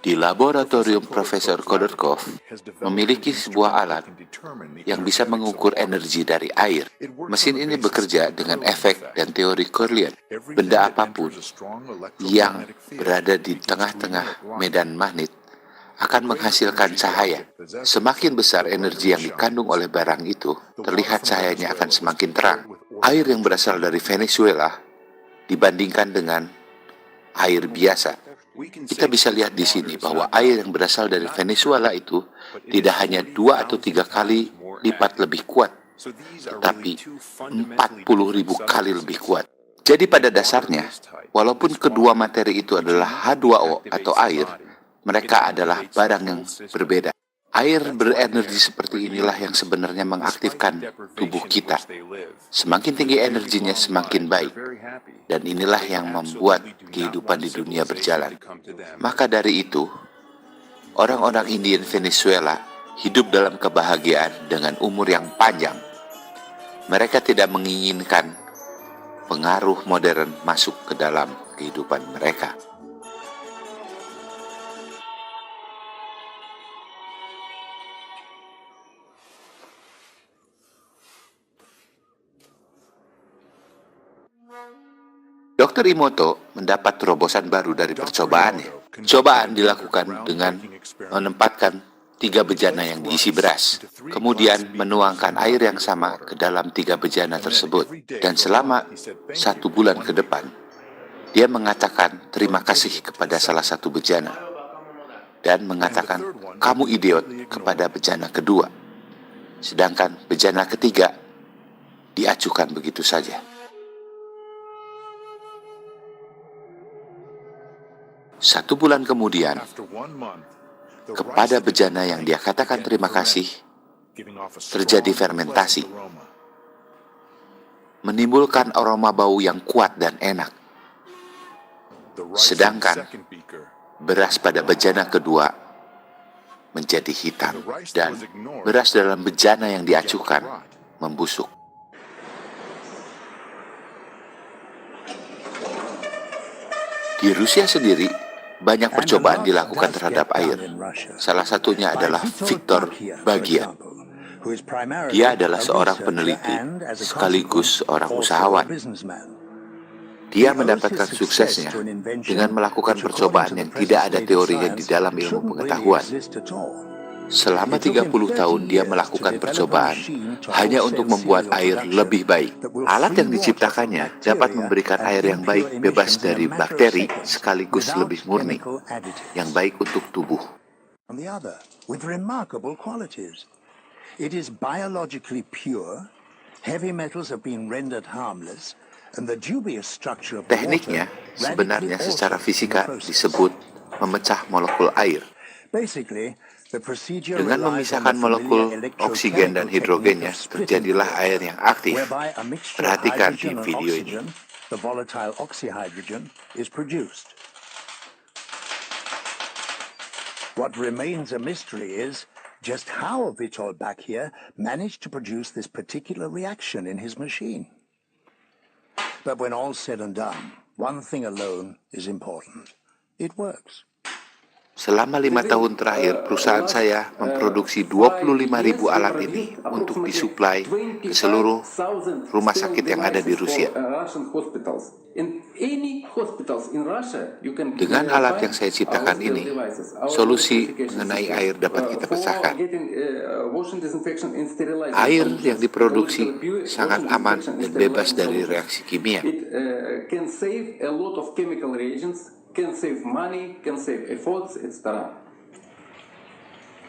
Di laboratorium Profesor Khodorkov memiliki sebuah alat yang bisa mengukur energi dari air. Mesin ini bekerja dengan efek dan teori Coriolis. Benda apapun yang berada di tengah-tengah medan magnet akan menghasilkan cahaya. Semakin besar energi yang dikandung oleh barang itu, terlihat cahayanya akan semakin terang. Air yang berasal dari Venezuela dibandingkan dengan air biasa. Kita bisa lihat di sini bahwa air yang berasal dari Venezuela itu tidak hanya 2 atau 3 kali lipat lebih kuat, tetapi 40.000 kali lebih kuat. Jadi pada dasarnya, walaupun kedua materi itu adalah H2O atau air, mereka adalah barang yang berbeda. Air berenergi seperti inilah yang sebenarnya mengaktifkan tubuh kita. Semakin tinggi energinya, semakin baik. Dan inilah yang membuat kehidupan di dunia berjalan. Maka dari itu, orang-orang Indian Venezuela hidup dalam kebahagiaan dengan umur yang panjang. Mereka tidak menginginkan pengaruh modern masuk ke dalam kehidupan mereka. Dr. Emoto mendapat terobosan baru dari percobaannya. Cobaan dilakukan dengan menempatkan 3 bejana yang diisi beras, kemudian menuangkan air yang sama ke dalam 3 bejana tersebut. Dan selama 1 bulan ke depan, dia mengatakan terima kasih kepada salah satu bejana, dan mengatakan, kamu idiot kepada bejana kedua. Sedangkan bejana ketiga diacukan begitu saja. Satu bulan kemudian, kepada bejana yang dia katakan terima kasih, terjadi fermentasi, menimbulkan aroma bau yang kuat dan enak. Sedangkan beras pada bejana kedua menjadi hitam, dan beras dalam bejana yang diacukan membusuk. Di Rusia sendiri, banyak percobaan dilakukan terhadap air. Salah satunya adalah Viktor Bagian. Dia adalah seorang peneliti sekaligus seorang usahawan. Dia mendapatkan suksesnya dengan melakukan percobaan yang tidak ada teorinya di dalam ilmu pengetahuan. Selama 30 tahun dia melakukan percobaan hanya untuk membuat air lebih baik. Alat yang diciptakannya dapat memberikan air yang baik bebas dari bakteri sekaligus lebih murni, yang baik untuk tubuh. It is biologically pure, heavy metals have been rendered harmless, and the dubious structure of the Tekniknya water sebenarnya radically secara altered fisika in the process. disebut memecah molekul air. Basically, the procedure Dengan relies on memisahkan the molekul familiar oksigen dan electrochemical hidrogennya, technique of splitting terjadilah water, air yang aktif. whereby a mixture of Perhatikan di hydrogen and video ini. oxygen, the volatile oxyhydrogen, is produced. What remains a mystery is just how Vitol back here managed to produce this particular reaction in his machine. But when all's said and done, one thing alone is important. It works. Selama 5 tahun terakhir, perusahaan saya memproduksi 25.000 alat ini untuk disuplai ke seluruh rumah sakit yang ada di Rusia. Dengan alat yang saya ciptakan ini, solusi mengenai air dapat kita pecahkan. Air yang diproduksi sangat aman dan bebas dari reaksi kimia. Can save money, can save efforts, etc.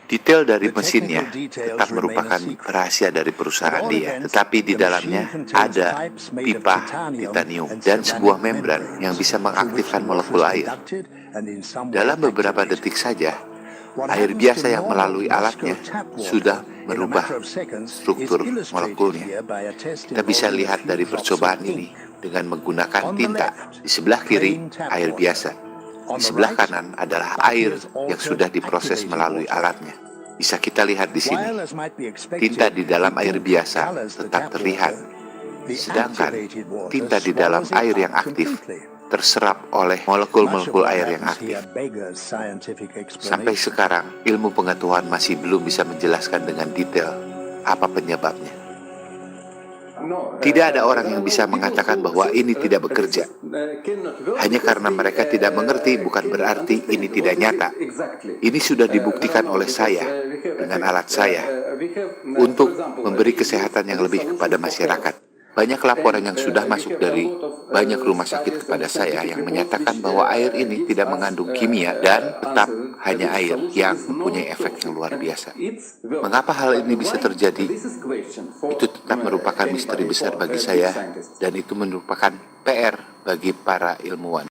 Detail dari mesinnya tetap merupakan rahasia dari perusahaan dia, tetapi di dalamnya ada pipa titanium dan sebuah membran yang bisa mengaktifkan molekul air. Dalam beberapa detik saja, air biasa yang melalui alatnya sudah merubah struktur molekulnya. Kita bisa lihat dari percobaan ini dengan menggunakan tinta. Di sebelah kiri, air biasa. Di sebelah kanan adalah air yang sudah diproses melalui alatnya. Bisa kita lihat di sini. Tinta di dalam air biasa tetap terlihat. Sedangkan tinta di dalam air yang aktif terserap oleh Much of molekul-molekul what air yang happens aktif. here beggars scientific Sampai explanation. sekarang, ilmu pengetahuan masih belum bisa menjelaskan dengan detail apa penyebabnya. Tidak ada orang yang bisa mengatakan bahwa ini tidak bekerja. Hanya karena mereka tidak mengerti bukan berarti ini tidak nyata. Ini sudah dibuktikan oleh saya dengan alat saya untuk memberi kesehatan yang lebih kepada masyarakat. Banyak laporan yang sudah masuk dari banyak rumah sakit kepada saya yang menyatakan bahwa air ini tidak mengandung kimia dan tetap hanya air yang mempunyai efek yang luar biasa. Mengapa hal ini bisa terjadi? Itu tetap merupakan misteri besar bagi saya dan itu merupakan PR bagi para ilmuwan.